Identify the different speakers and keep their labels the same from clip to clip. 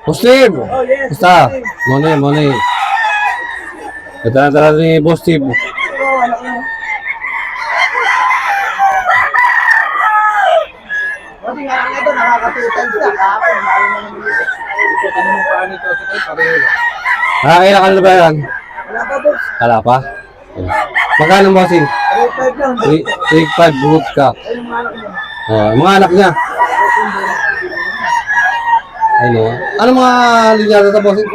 Speaker 1: Muslim! Basta, money. Tara ni Boss Steve. Kailangan na ba yan? Wala pa? Magkano bossing? 3.5 buhot ka. Mga anak niya. Ano mga linyada na bossing?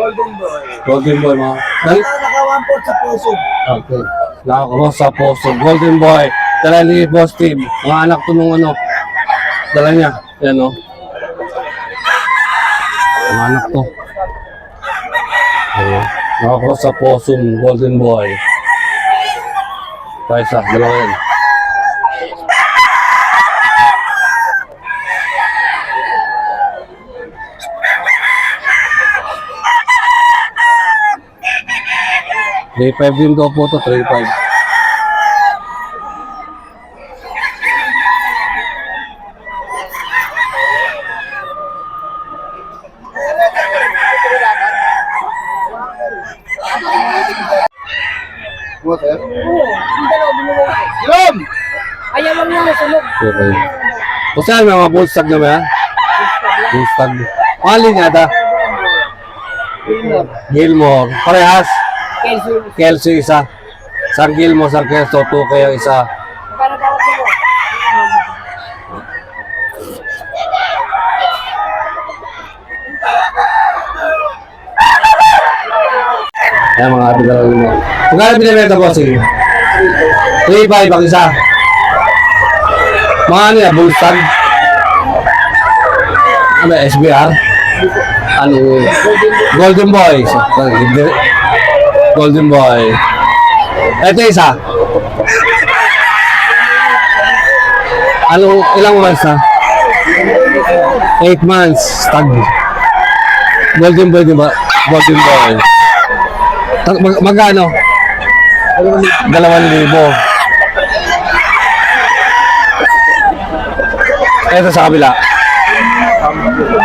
Speaker 1: Golden Boy mga.
Speaker 2: Naka-1 sa puso.
Speaker 1: Okay. Naka sa puso. Golden Boy. Dala ni Boss Steve. Mga anak to nung ano. Dala niya. Yan o. Mga anak to. Naka sa puso. Golden Boy. Paisa. Dalawa yan. Day 5 din daw po ito, 3.5.
Speaker 2: Yun! Ayaw lang yung nasunod.
Speaker 1: Okay. O saan mga bullstag na ba yan? Bullstag. Mahalin nga ta? Gilmore. Parehas? Kelsey isa. San Gilmore, San Kelso, 2 kaya isa. Ayan mga abigalaw mo. Magkano binibenta po sige? 3.5 ang isa. Mga ano yan, bullstag? Ano, SBR? Ano, Golden Boy. Golden Boy. Ito isa. Ano, ilang months na? 8 months. Stag. Golden Boy, di ba? Golden Boy. Magkano? 2,000. Ito sa kabila.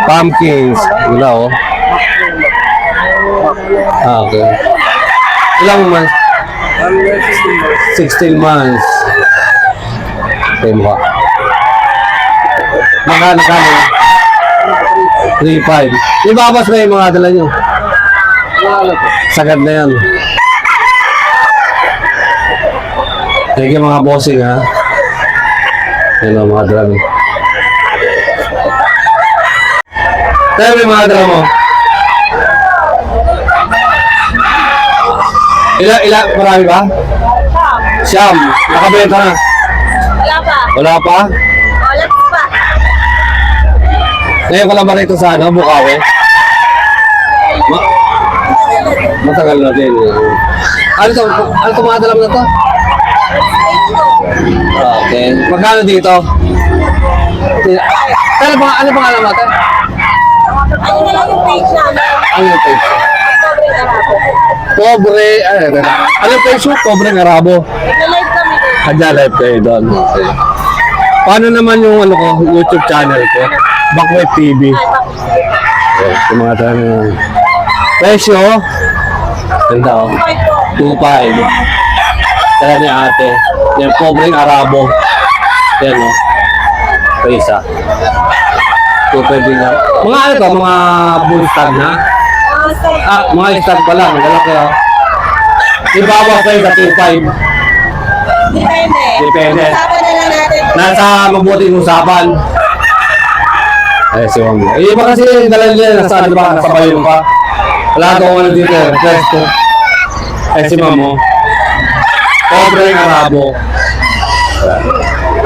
Speaker 1: Pumpkins. Wala oh. Okay. Ilang months? 16 months. Okay mo ka. Magkano? 3.5. Ibabas na yung mga dala nyo. Sagad na yan. Sige mga bossing ha. Yan ang mga dala nyo. Tayo may mga dala mo. Marami ba? Siyam. Nakabenta na. Wala pa?
Speaker 3: Wala pa.
Speaker 1: Ngayon ka lang ba rito sa ano, Bukawi? Matagal na din. Ano to mga dalam na to? Okay. Magkano dito? Ano pang alam natin?
Speaker 3: Ano na lang yung page namin?
Speaker 1: Ano yung page? Pobre, ano yung page mo? Pobre Arabo.
Speaker 3: Nag-live kami doon.
Speaker 1: Kadya live kayo doon. Okay. Paano naman yung ano ko, YouTube channel ko? Backway TV. Okay, yung mga tanong. Presyo, ganda oh. 2.5. Kaya ni ate. Yan, pobreng Arabo. Yan oh. Isa. 2.5 din yan. Mga ano to, mga bullstag na? Mga stag pa lang. Wala kayo. Ibabaw kayo sa 2.5. Depende.
Speaker 3: Usapan na lang natin.
Speaker 1: Nasa mabuting usapan. Ay, si Wang. Iba kasi dala nila nasa ano ba? Nasa bayo pa. Wala akong ano dito. Presto. Eh, si Mamo. Pobreng Arabo.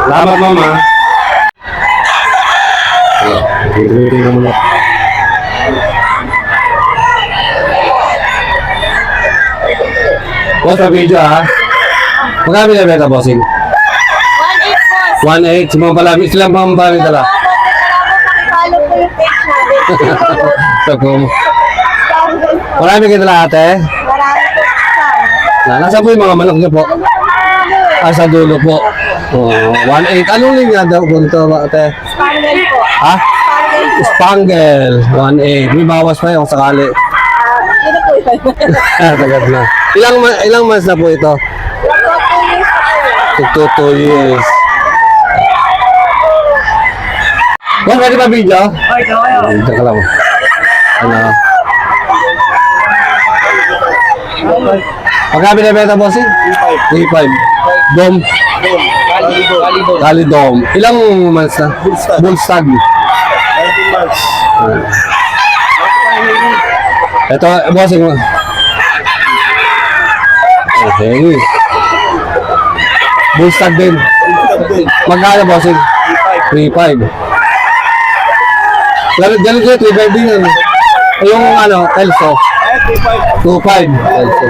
Speaker 1: Salamat, Mama. Ito na muna. What's the video ha? Magkano binibenta bossing?
Speaker 3: 1.8 po.
Speaker 1: 1.8. Si mga palami, silang mga palami dala.
Speaker 3: Pakipalo po yung page namin.
Speaker 1: Marami kayo dala ate?
Speaker 3: Marami po.
Speaker 1: Nasa po yung mga manok niyo po? Sa dulo po. 1.8. Anong linya daw kung ito ate?
Speaker 3: Spangle po.
Speaker 1: Ha?
Speaker 3: Spangle
Speaker 1: Spangle, 1.8. May bawas pa yung sakali.
Speaker 3: Ano po yun?
Speaker 1: Tagad na. Ilang months na po ito? 2 years. Boss, pwede ba video?
Speaker 2: Ay, kayo.
Speaker 1: Teka lang. Ano? Pagka binibenta boss eh? 3.5. Dom. Kali dom. Ilang months na? Bullstag.
Speaker 2: 19 months.
Speaker 1: Ito, bossing mo. Okay. Bullstag din. Magkano bossing? 3.5. Ganun ko 3.5 din yan. Yung ano, Elso. 2.5. Elso.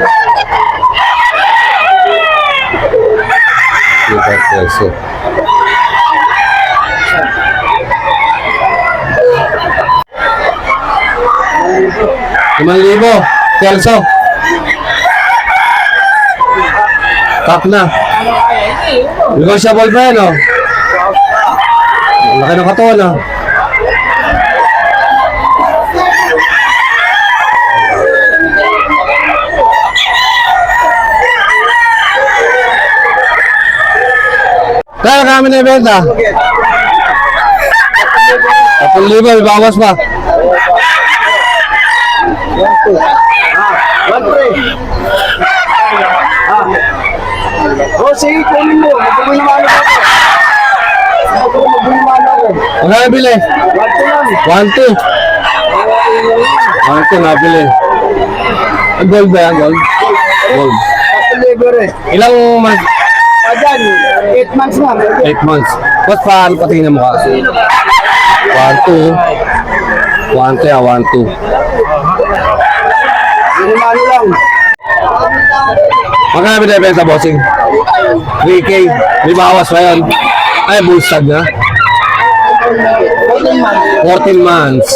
Speaker 1: 2.5 Elso. ₱5,000. Kelso. Top na. Negotiable pa yan, oh. Laki ng katawan, oh. Kaya kami na ibenta. 10,000, may bawas pa.
Speaker 2: 1-3. Oh, sige, kunin mo. Magbumimano ako. Magbumimano ako.
Speaker 1: Magkano bili?
Speaker 2: 1-2 lang.
Speaker 1: 1-2. 1-2 nabili. Gold ba yan? Gold? Gold.
Speaker 2: Deliver eh.
Speaker 1: Ilang months?
Speaker 2: Dyan, 8 months na.
Speaker 1: 8 months. Ba't paano patingin mo ka? 1-2. 1-2 yan, 1-2.
Speaker 2: Minimano lang.
Speaker 1: Magkano binibenta, bossing? 3K. May bawas pa yan. Ay, bullstag na. 14 months.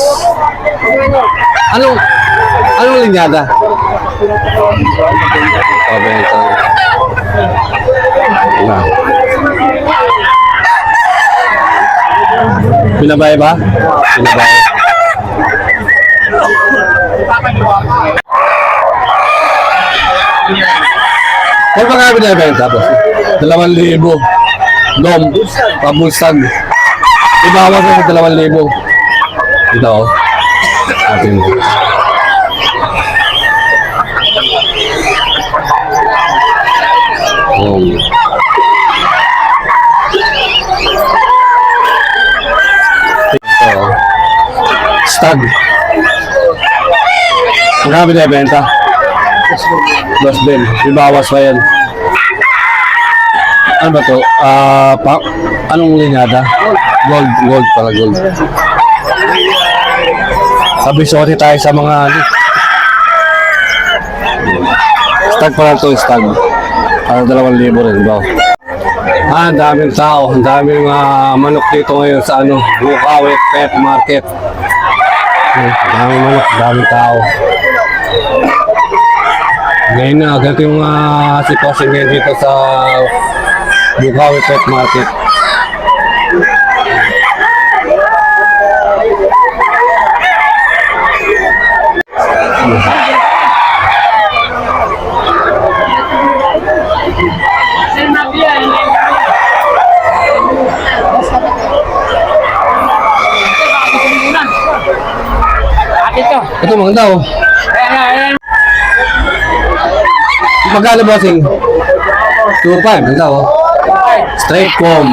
Speaker 1: Anong linyada? Pabenta. Wala. Binabay ba? Binabay. Kung baka binibenta po? 2,000. Dom. Pabulsag. Ibawas na sa 2,000. Ito, oh. Atin. Ito, oh. Stag. Magkano binibenta? Dos din. Ibawas pa yan. Ano ba to? Anong linyada? Gold. Gold pala, gold. Sabi, sorry tayo sa mga stag pala to, stag. Para 2,000 rin ba? Ang daming tao. Ang daming manok dito ngayon sa Bukawi Pet Market. Ang daming manok, daming tao. Ngayon na, ganito yung sitwasyon ngayon dito sa Bukawi Pet Market. Ito maganda, oh. Magkano bossing? 2.5, maganda, oh. Straight comb.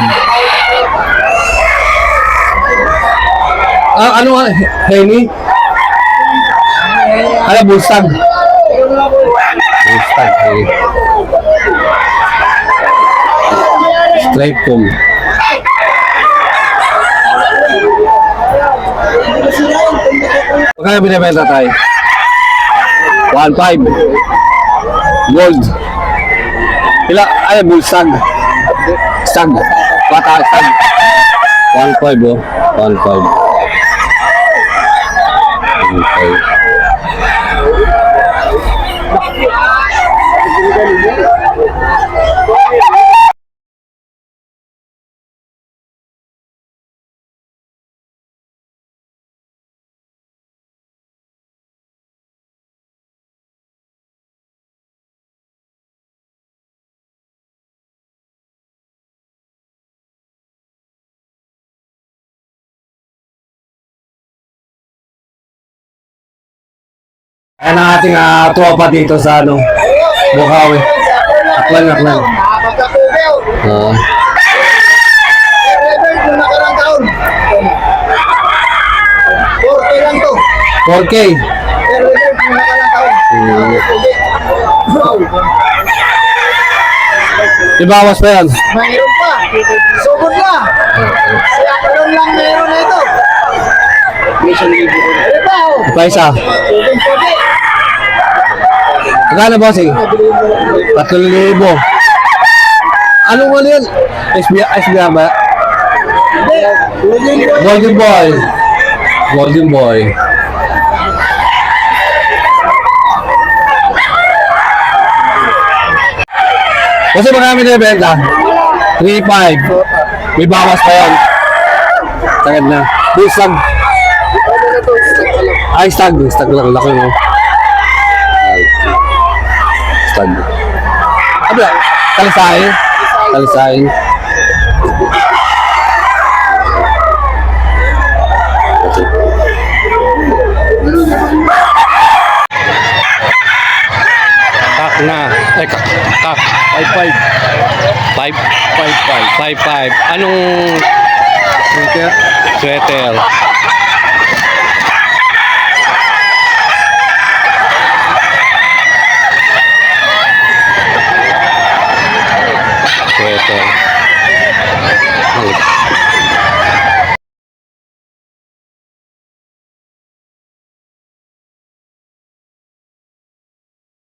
Speaker 1: Ano Henny? Ano, bullstag? Bullstag, hey. Straight comb. Magkano binibenta tayo? 1.5. Gold. Ay, bullstag. Stag. Bata, stag. 1.5, oh. 1.5. 1.5. Ayan ang ating tropa dito sa ano, Bukawi. Aklan.
Speaker 2: Pagkakugaw.
Speaker 1: Oo.
Speaker 2: Record yung nakarang taon. 4K lang to.
Speaker 1: 4K.
Speaker 2: Record yung nakarang taon.
Speaker 1: Ibawas pa yan.
Speaker 2: Mayroon pa. Sugod na. Si Akron lang meron na ito. Ano ba oh?
Speaker 1: Pa isa.
Speaker 2: Pwede.
Speaker 1: Magkano bossing? 3,000. Anong ano yan? SBI ba? Golden Boy. Golden Boy. Kasi marami na ibenta. 3,500. May bawas pa yan. Tagad na. May stag. Ay, stag. Stag lang. Laki mo. Stag. Abi, talisahin. Talisahin. Kak na. Kak. 5,500. 5,500. Anong sweater? Sweater.